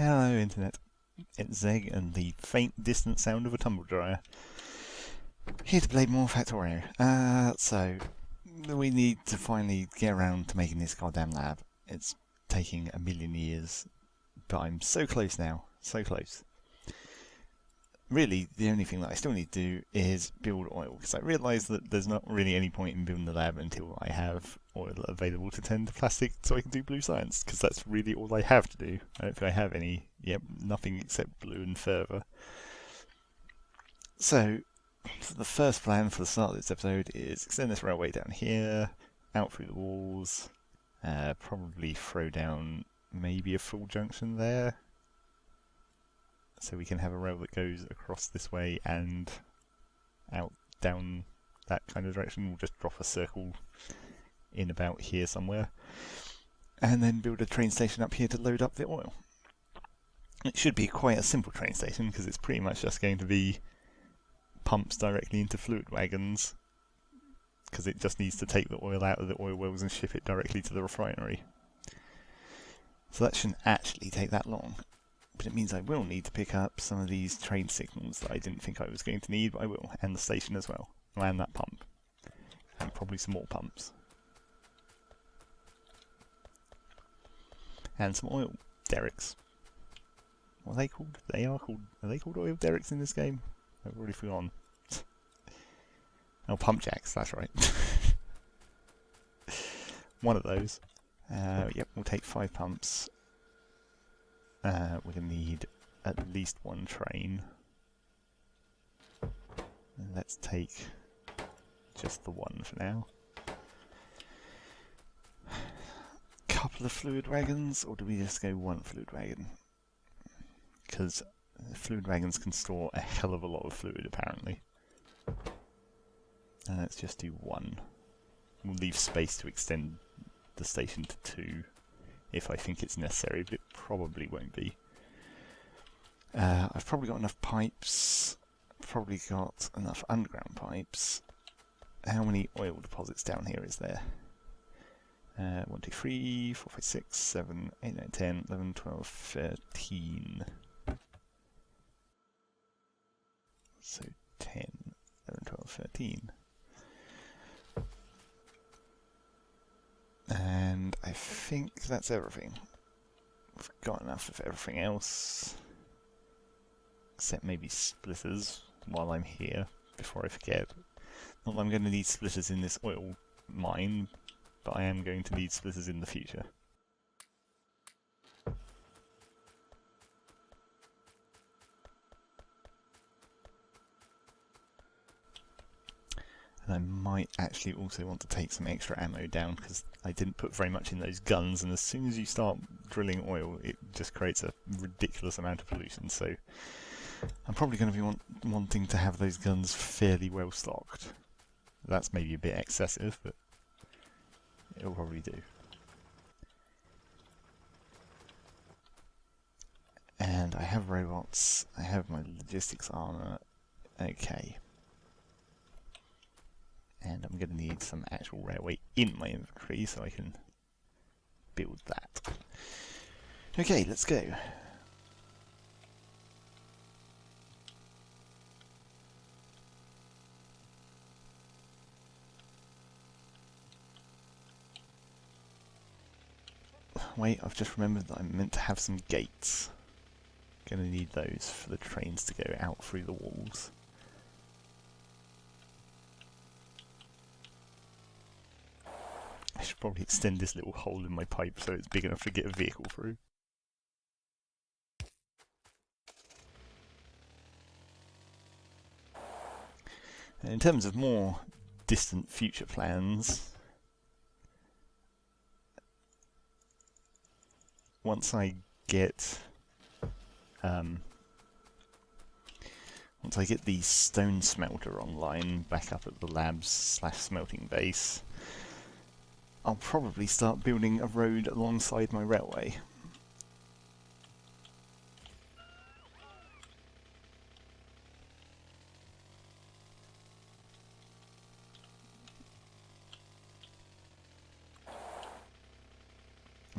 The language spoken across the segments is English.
Hello Internet, it's Zeg and the faint distant sound of a tumble dryer. Here to play more Factorio. So, we need to finally get around to making this goddamn lab. It's taking a million years, but I'm so close now, so close. Really, the only thing that I still need to do is build oil, because I realise that there's not really any point in building the lab until I have oil available to turn to plastic so I can do blue science, because that's really all I have to do. I don't think I have any, nothing except blue and further. So the first plan for the start of this episode is extend this railway down here, out through the walls, probably throw down maybe a full junction there, so we can have a rail that goes across this way and out down that kind of direction. We'll just drop a circle in about here somewhere, and then build a train station up here to load up the oil. It should be quite a simple train station because it's pretty much just going to be pumps directly into fluid wagons, because it just needs to take the oil out of the oil wells and ship it directly to the refinery. So that shouldn't actually take that long. But it means I will need to pick up some of these train signals that I didn't think I was going to need, but I will, and the station as well, and that pump, and probably some more pumps, and some oil derricks. What are they called? Are they called oil derricks in this game? I've already forgotten. Oh, pump jacks, that's right. One of those. Yep, we'll take 5 pumps. We're going to need at least 1 train. Let's take just the 1 for now. Couple of fluid wagons, or do we just go 1 fluid wagon? Because fluid wagons can store a hell of a lot of fluid, apparently. Let's just do 1. We'll leave space to extend the station to 2. If I think it's necessary, but it probably won't be. I've probably got enough pipes, probably got enough underground pipes. How many oil deposits down here is there? 1, 2, 3, 4, 5, 6, 7, 8, 9, 10, 11, 12, 13. So 10, 11, 12, 13. And I think that's everything. We've got enough of everything else, except maybe splitters while I'm here, before I forget. Not that I'm going to need splitters in this oil mine, but I am going to need splitters in the future. And I might actually also want to take some extra ammo down, because I didn't put very much in those guns, and as soon as you start drilling oil it just creates a ridiculous amount of pollution, so I'm probably going to be wanting to have those guns fairly well stocked. That's maybe a bit excessive, but it'll probably do. And I have robots, I have my logistics armor, okay. And I'm going to need some actual railway in my inventory so I can build that. Okay, let's go. Wait, I've just remembered that I'm meant to have some gates. Going to need those for the trains to go out through the walls. I should probably extend this little hole in my pipe so it's big enough to get a vehicle through. And in terms of more distant future plans, once I get the stone smelter online back up at the labs / smelting base, I'll probably start building a road alongside my railway.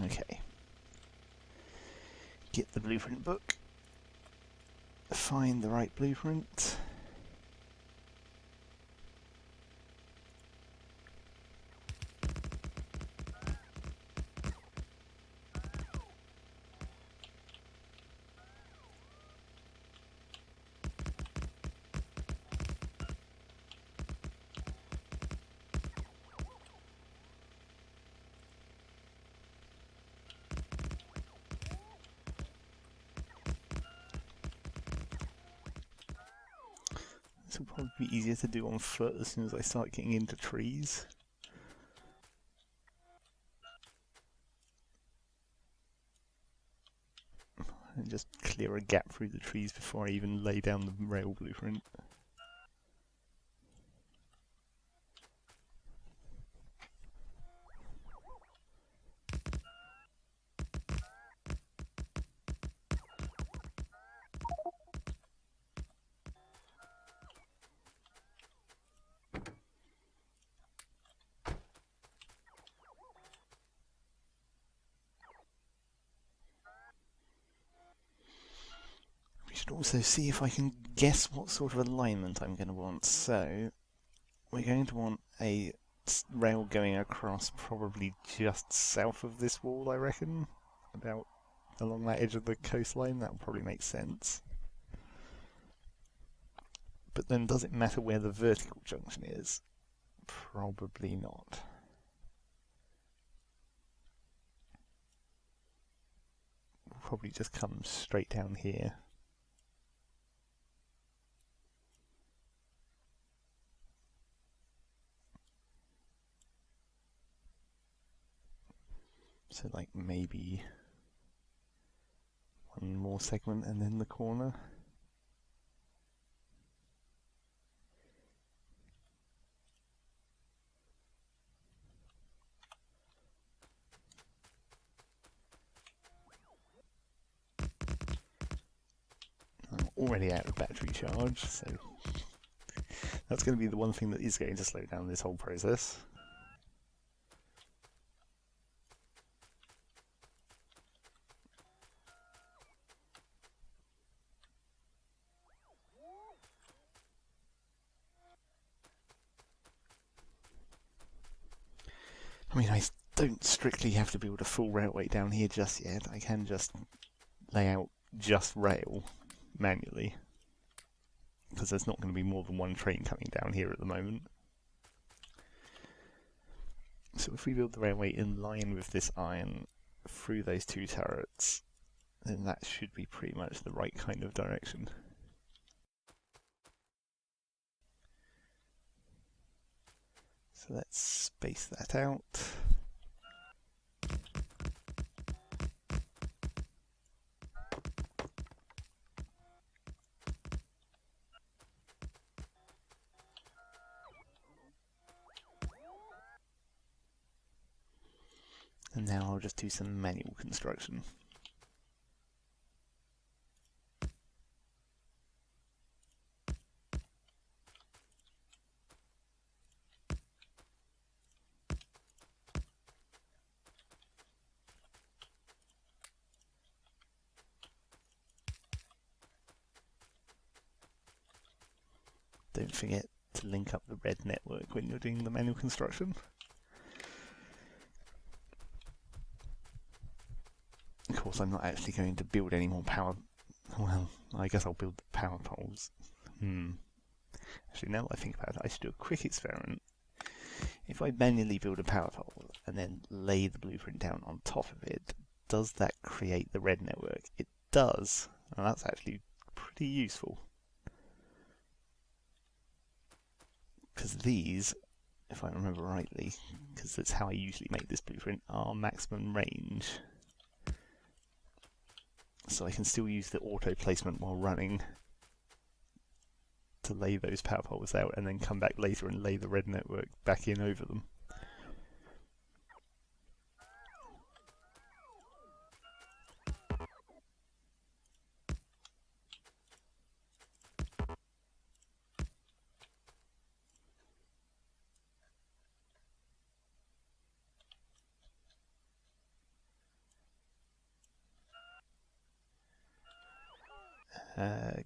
Okay. get the blueprint book, find the right blueprint. This will probably be easier to do on foot as soon as I start getting into trees. And just clear a gap through the trees before I even lay down the rail blueprint. We should also see if I can guess what sort of alignment I'm going to want. So, we're going to want a rail going across probably just south of this wall, I reckon. About along that edge of the coastline, that would probably make sense. But then does it matter where the vertical junction is? Probably not. We'll probably just come straight down here. So like maybe one more segment and then the corner. I'm already out of battery charge, so that's going to be the one thing that is going to slow down this whole process. I mean, I don't strictly have to build a full railway down here just yet. I can just lay out just rail manually, because there's not going to be more than one train coming down here at the moment. So if we build the railway in line with this iron through those two turrets, then that should be pretty much the right kind of direction. So let's space that out. And now I'll just do some manual construction. Don't forget to link up the red network when you're doing the manual construction. Of course, I'm not actually going to build any more power. Well, I guess I'll build the power poles. Actually, now that I think about it, I should do a quick experiment. If I manually build a power pole and then lay the blueprint down on top of it, does that create the red network? It does, and that's actually pretty useful. Because these, if I remember rightly, because that's how I usually make this blueprint, are maximum range. So I can still use the auto placement while running to lay those power poles out and then come back later and lay the red network back in over them.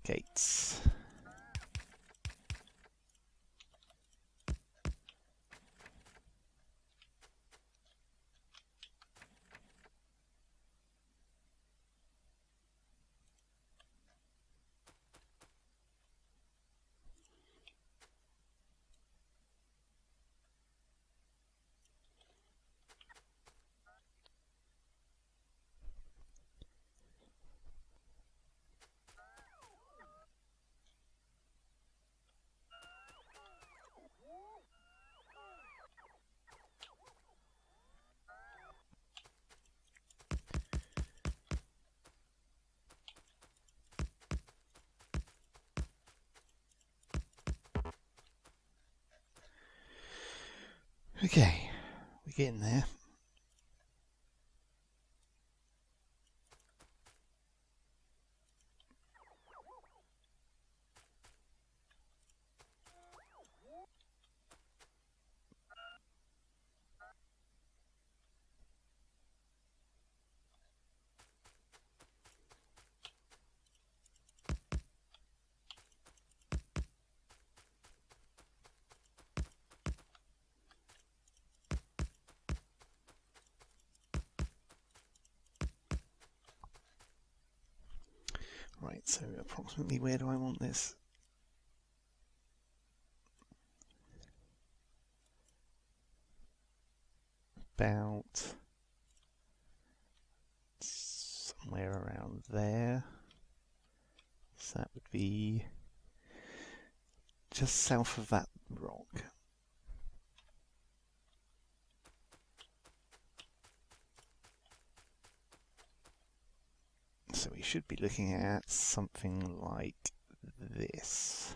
Gates. Okay, we're getting there. Right, so approximately where do I want this? About somewhere around there. So that would be just south of that rock. So we should be looking at something like this.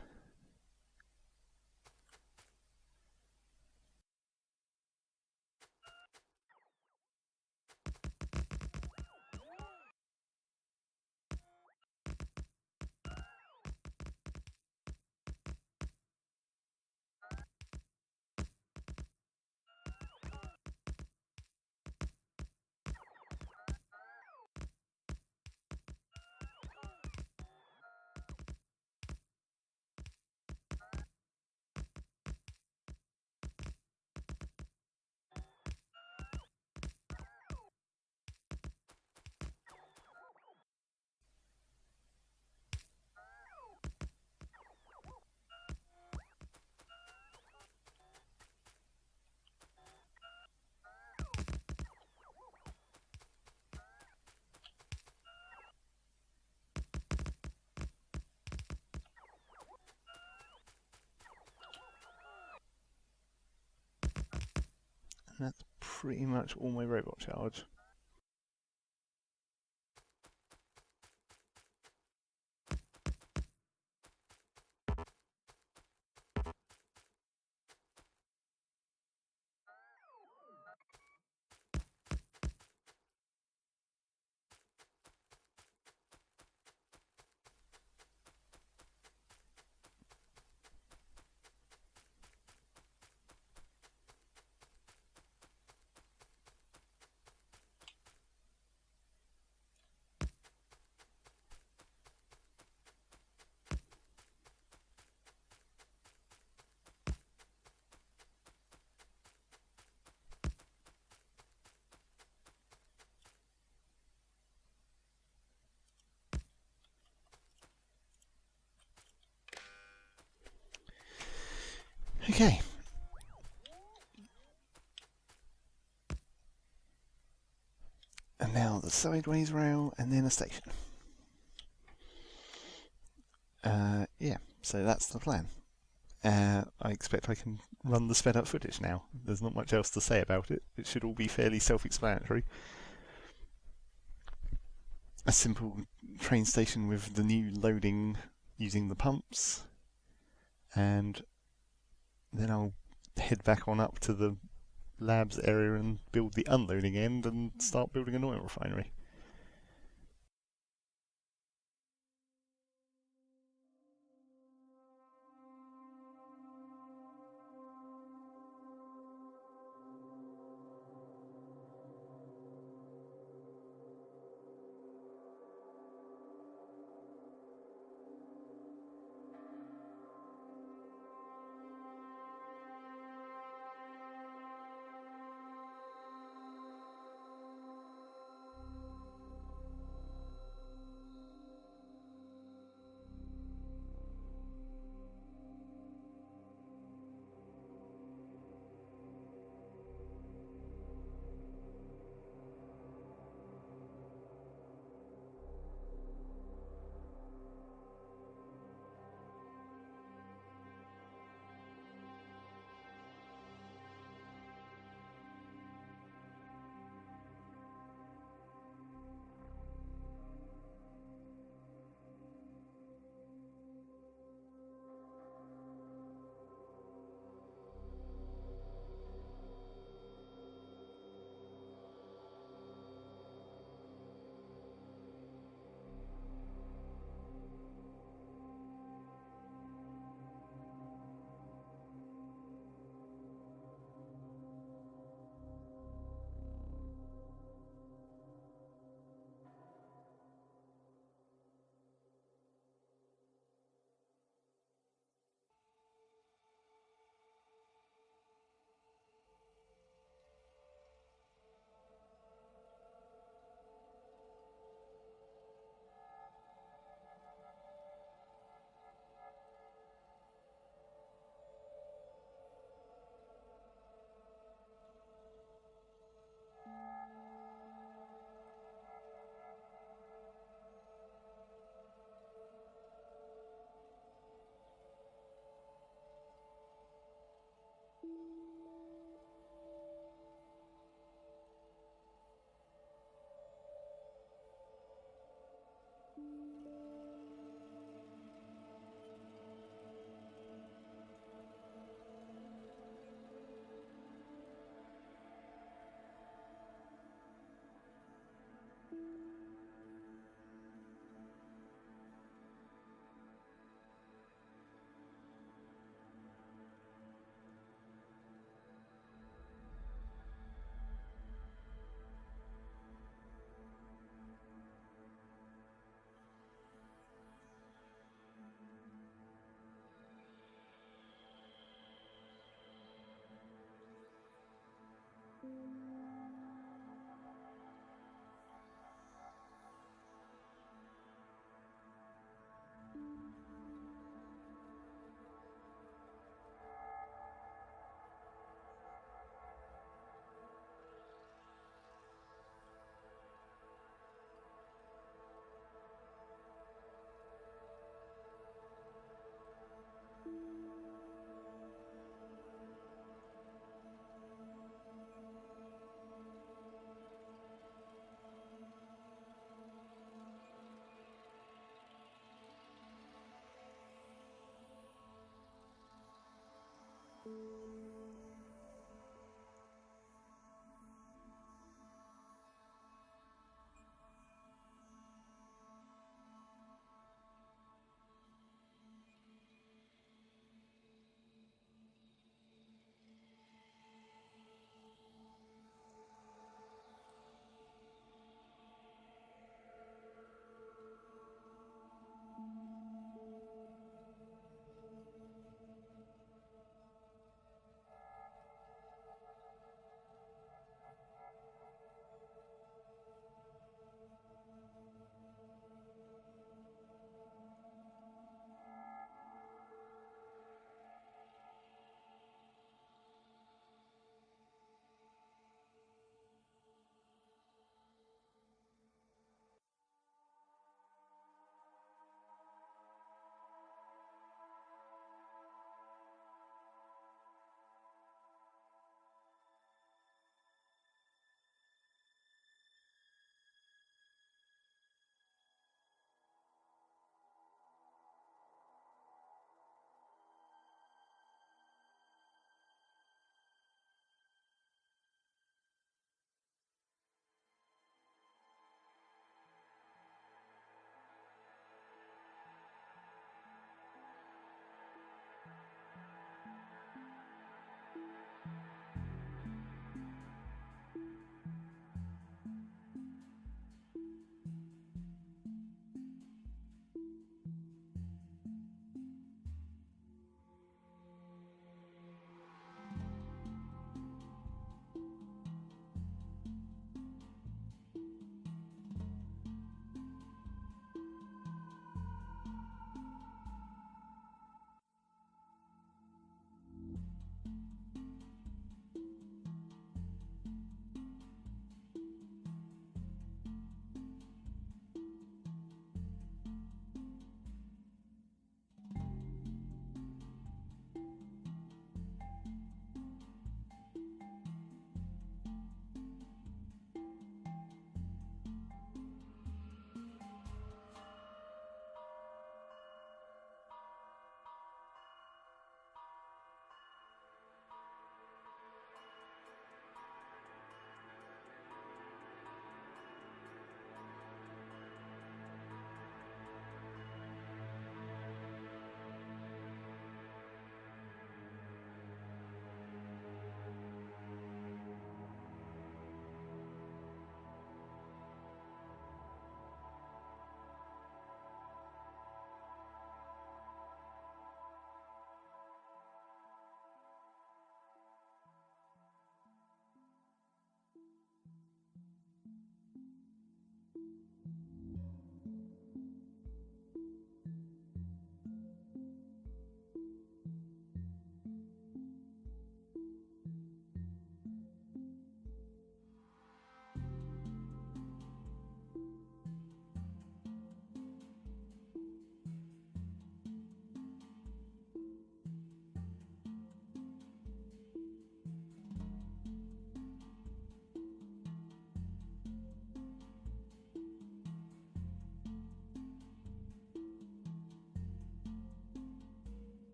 And that's pretty much all my robot charge. Okay. And now the sideways rail and then a station. Yeah, so that's the plan. I expect I can run the sped up footage now. There's not much else to say about it. It should all be fairly self-explanatory. A simple train station with the new loading using the pumps, and then I'll head back on up to the labs area and build the unloading end and start building an oil refinery.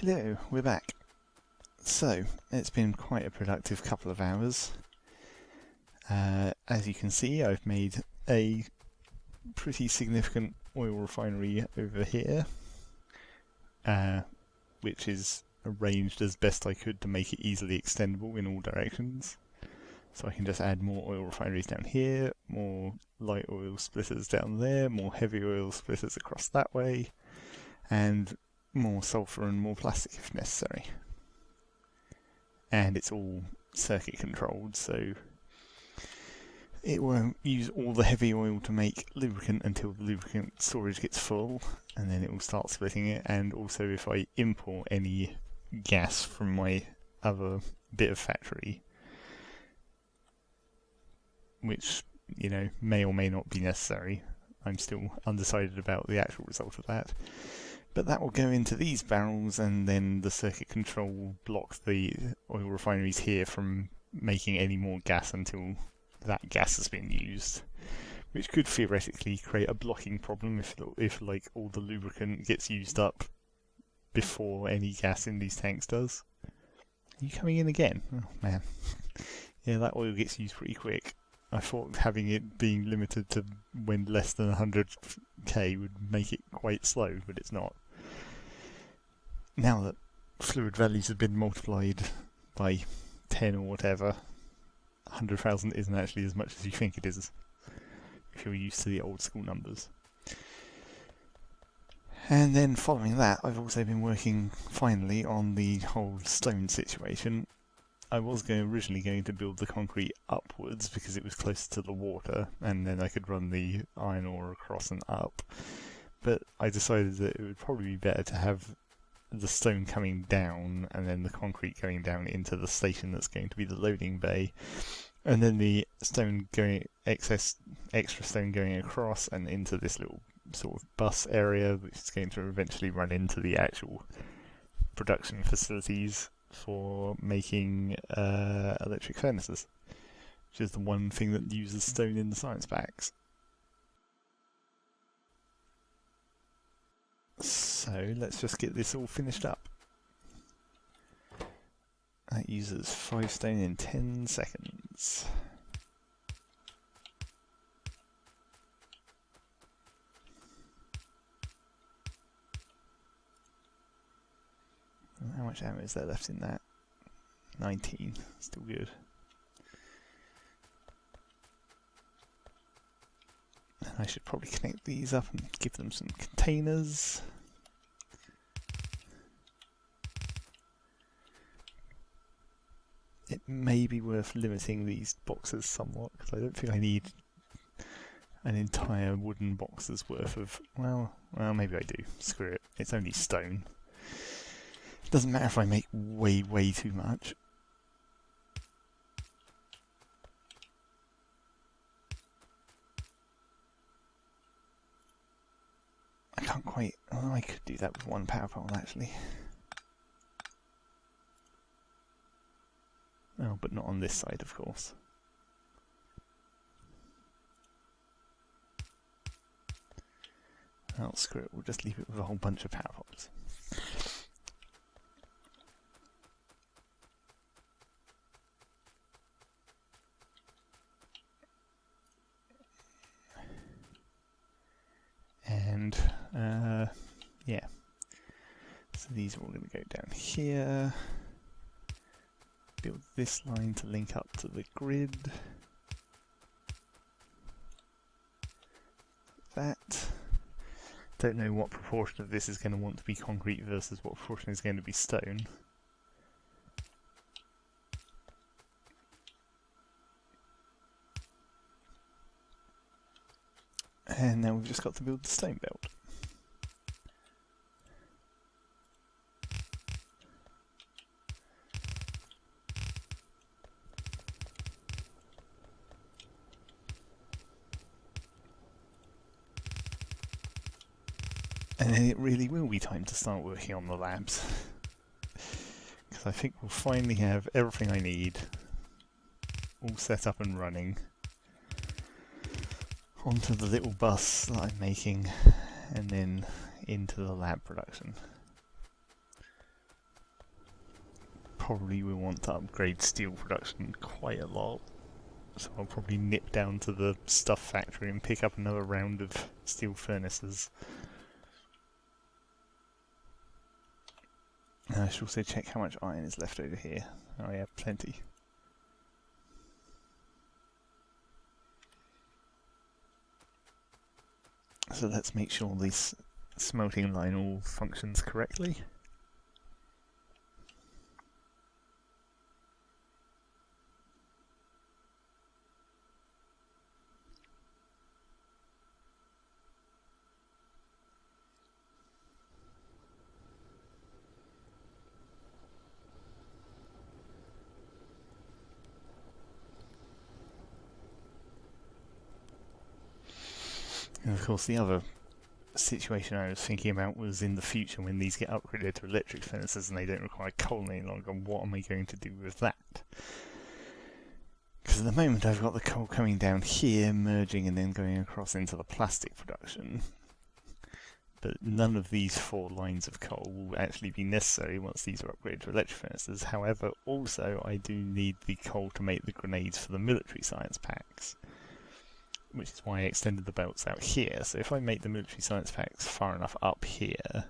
Hello, we're back. So, it's been quite a productive couple of hours. As you can see, I've made a pretty significant oil refinery over here, which is arranged as best I could to make it easily extendable in all directions. So I can just add more oil refineries down here, more light oil splitters down there, more heavy oil splitters across that way, and more sulfur and more plastic if necessary. And it's all circuit controlled, so it won't use all the heavy oil to make lubricant until the lubricant storage gets full, and then it will start splitting it. And also if I import any gas from my other bit of factory, which, you know, may or may not be necessary, I'm still undecided about the actual result of that. But that will go into these barrels, and then the circuit control will block the oil refineries here from making any more gas until that gas has been used, which could theoretically create a blocking problem if like all the lubricant gets used up before any gas in these tanks does. Are you coming in again? Oh man. Yeah, that oil gets used pretty quick. I thought having it being limited to when less than 100k would make it quite slow, but it's not. Now that fluid values have been multiplied by 10 or whatever, 100,000 isn't actually as much as you think it is if you're used to the old school numbers. And then following that, I've also been working finally on the whole stone situation. I was originally going to build the concrete upwards because it was closer to the water, and then I could run the iron ore across and up. But I decided that it would probably be better to have the stone coming down and then the concrete going down into the station that's going to be the loading bay, and then the stone going extra stone going across and into this little sort of bus area, which is going to eventually run into the actual production facilities for making electric furnaces, which is the one thing that uses stone in the science packs. So let's just get this all finished up. That uses 5 stone in 10 seconds. How much ammo is there left in that? 19, still good. And I should probably connect these up and give them some containers. It may be worth limiting these boxes somewhat, because I don't think I need an entire wooden box's worth of... Well, maybe I do. Screw it. It's only stone. Doesn't matter if I make way too much. I can't quite... Oh, I could do that with one power pole actually. Oh, but not on this side, of course. Oh, screw it. We'll just leave it with a whole bunch of power poles. And, yeah. So these are all going to go down here. Build this line to link up to the grid. That. Don't know what proportion of this is going to want to be concrete versus what proportion is going to be stone. And now we've just got to build the stone belt. And then it really will be time to start working on the labs. Because I think we'll finally have everything I need all set up and running onto the little bus that I'm making, and then into the lab production. probably will want to upgrade steel production quite a lot. So I'll probably nip down to the stuff factory and pick up another round of steel furnaces. I should also check how much iron is left over here. Oh, I have plenty. So let's make sure this smelting line all functions correctly. And of course the other situation I was thinking about was in the future when these get upgraded to electric furnaces and they don't require coal any longer, what am I going to do with that? Because at the moment I've got the coal coming down here, merging and then going across into the plastic production. But none of these 4 lines of coal will actually be necessary once these are upgraded to electric furnaces. However, also I do need the coal to make the grenades for the military science packs, which is why I extended the belts out here. So if I make the military science packs far enough up here,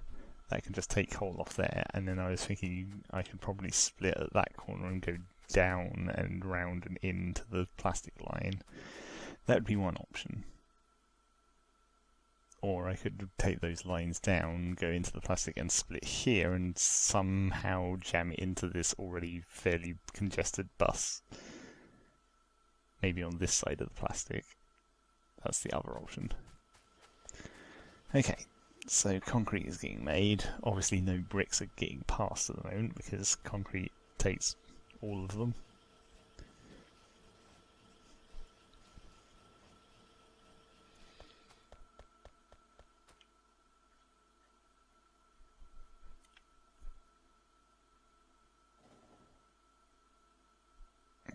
that can just take coal off there, and then I was thinking I could probably split at that corner and go down and round and into the plastic line. That would be one option. Or I could take those lines down, go into the plastic and split here and somehow jam it into this already fairly congested bus. Maybe on this side of the plastic. That's the other option. Okay, so concrete is getting made. Obviously no bricks are getting passed at the moment because concrete takes all of them.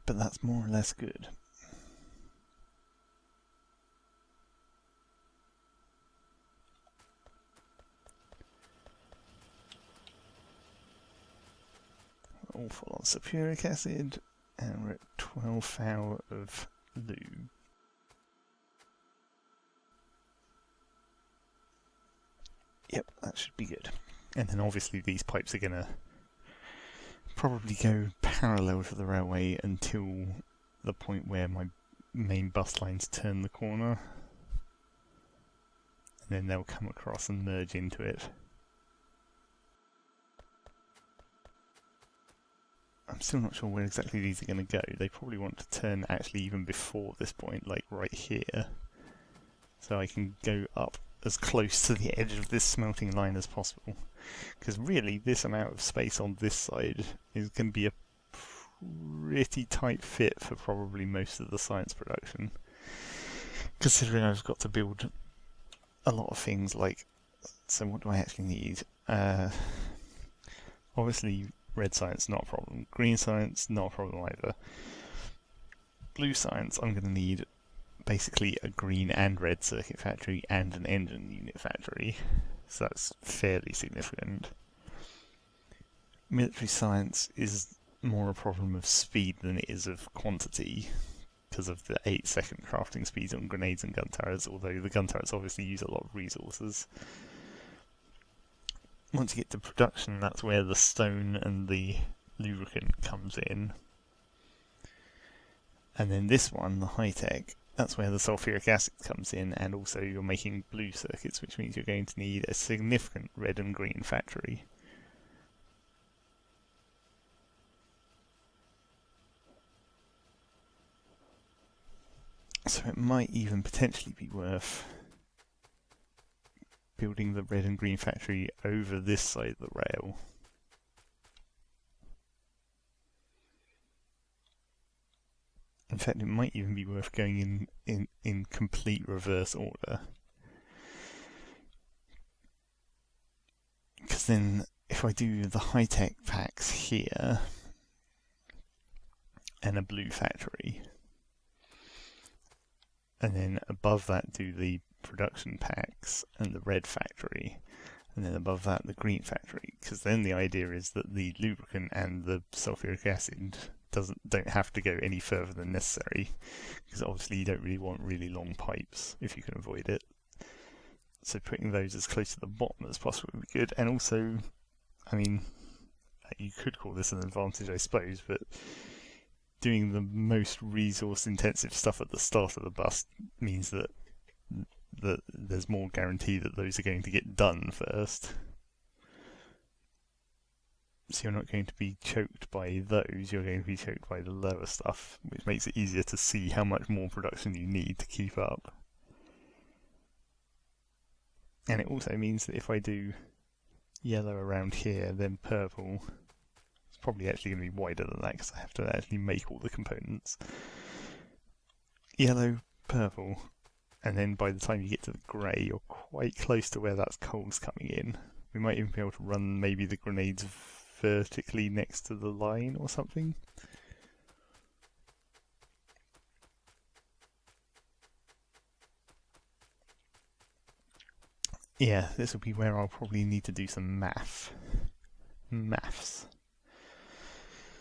But that's more or less good. All full on sulfuric acid, and we're at 12 hour of lube. Yep, that should be good. And then obviously these pipes are going to probably go parallel to the railway until the point where my main bus lines turn the corner. And then they'll come across and merge into it. I'm still not sure where exactly these are going to go. They probably want to turn actually even before this point, like right here. So I can go up as close to the edge of this smelting line as possible. Because really, this amount of space on this side is going to be a pretty tight fit for probably most of the science production. Considering I've got to build a lot of things like... So what do I actually need? Obviously, red science, not a problem. Green science, not a problem either. Blue science, I'm going to need basically a green and red circuit factory and an engine unit factory. So that's fairly significant. Military science is more a problem of speed than it is of quantity, because of the 8-second crafting speeds on grenades and gun turrets, although the gun turrets obviously use a lot of resources. Once you get to production, that's where the stone and the lubricant comes in. And then this one, the high-tech, that's where the sulfuric acid comes in, and also you're making blue circuits, which means you're going to need a significant red and green factory. So it might even potentially be worth building the red and green factory over this side of the rail. In fact, it might even be worth going in complete reverse order. Because then, if I do the high-tech packs here, and a blue factory, and then above that do the production packs and the red factory, and then above that the green factory, because then the idea is that the lubricant and the sulfuric acid don't have to go any further than necessary, because obviously you don't really want really long pipes if you can avoid it. So putting those as close to the bottom as possible would be good. And also, I mean, you could call this an advantage, I suppose, but doing the most resource intensive stuff at the start of the bust means that there's more guarantee that those are going to get done first. So you're not going to be choked by those, you're going to be choked by the lower stuff, which makes it easier to see how much more production you need to keep up. And it also means that if I do yellow around here, then purple, it's probably actually going to be wider than that because I have to actually make all the components. Yellow, purple, and then by the time you get to the grey, you're quite close to where that coal's coming in. We might even be able to run maybe the grenades vertically next to the line or something. Yeah, this will be where I'll probably need to do some maths.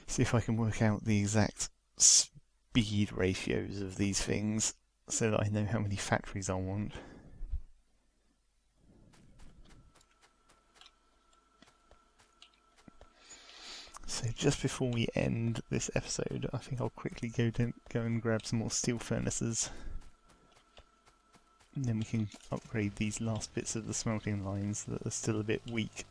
See if I can work out the exact speed ratios of these things so that I know how many factories I want. So just before we end this episode, I think I'll quickly go and grab some more steel furnaces. And then we can upgrade these last bits of the smelting lines that are still a bit weak.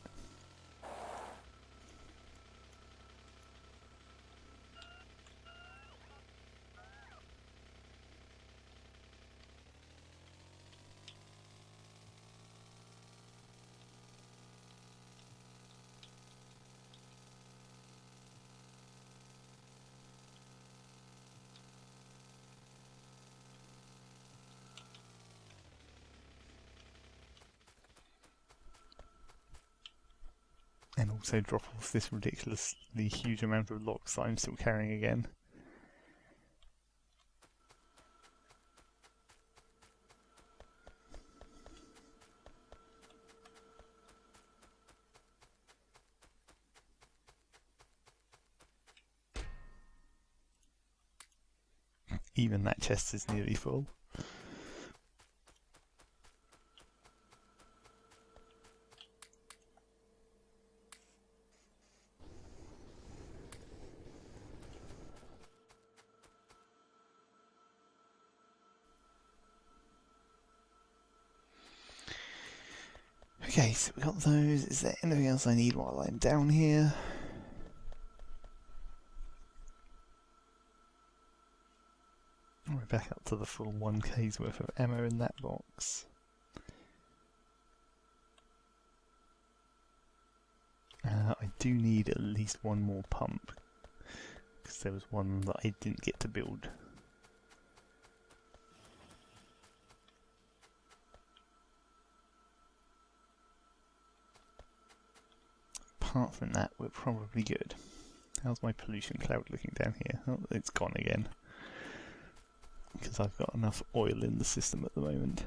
And also drop off this ridiculously huge amount of logs that I'm still carrying again. Even that chest is nearly full. Okay, so we got those. Is there anything else I need while I'm down here? We're back up to the full 1k's worth of ammo in that box. I do need at least one more pump, because there was one that I didn't get to build. Apart from that, we're probably good. How's my pollution cloud looking down here? Oh, it's gone again. Because I've got enough oil in the system at the moment.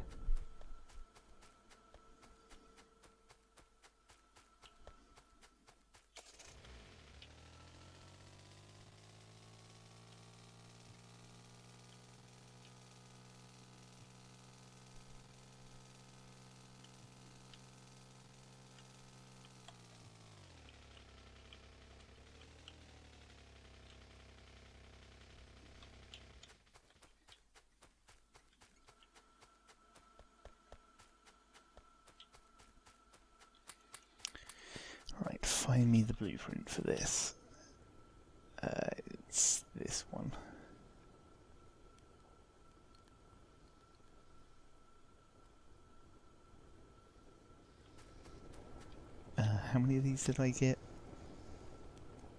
Right, find me the blueprint for this. It's this one. How many of these did I get?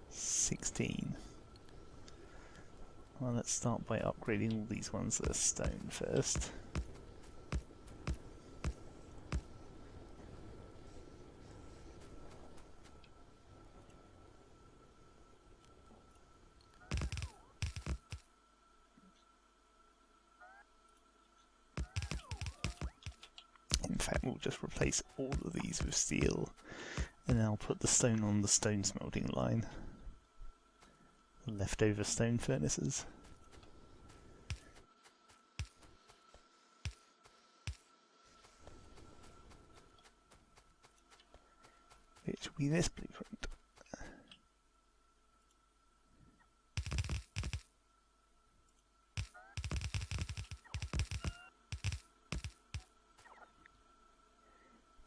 16. Well, let's start by upgrading all these ones that are stone first. fact, we'll just replace all of these with steel, and then I'll put the stone on the stone smelting line. Leftover stone furnaces. Which will be this blueprint.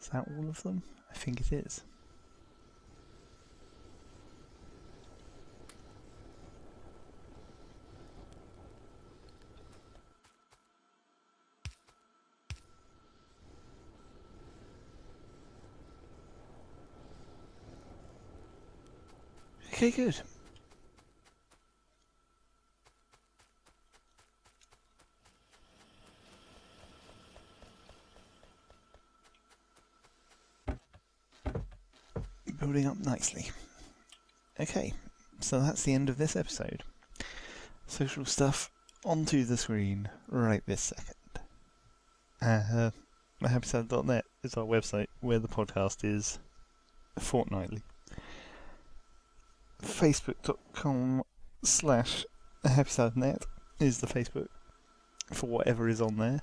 Is that all of them? I think it is. Okay, good. Building up nicely. Okay, so that's the end of this episode. Social stuff onto the screen right this second. Happysalad.net is our website where the podcast is fortnightly. Facebook.com/happysaladnet is the Facebook for whatever is on there,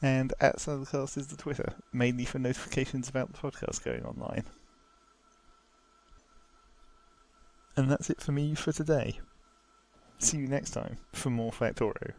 and @saladcast is the Twitter, mainly for notifications about the podcast going online. And that's it for me for today. See you next time for more Factorio.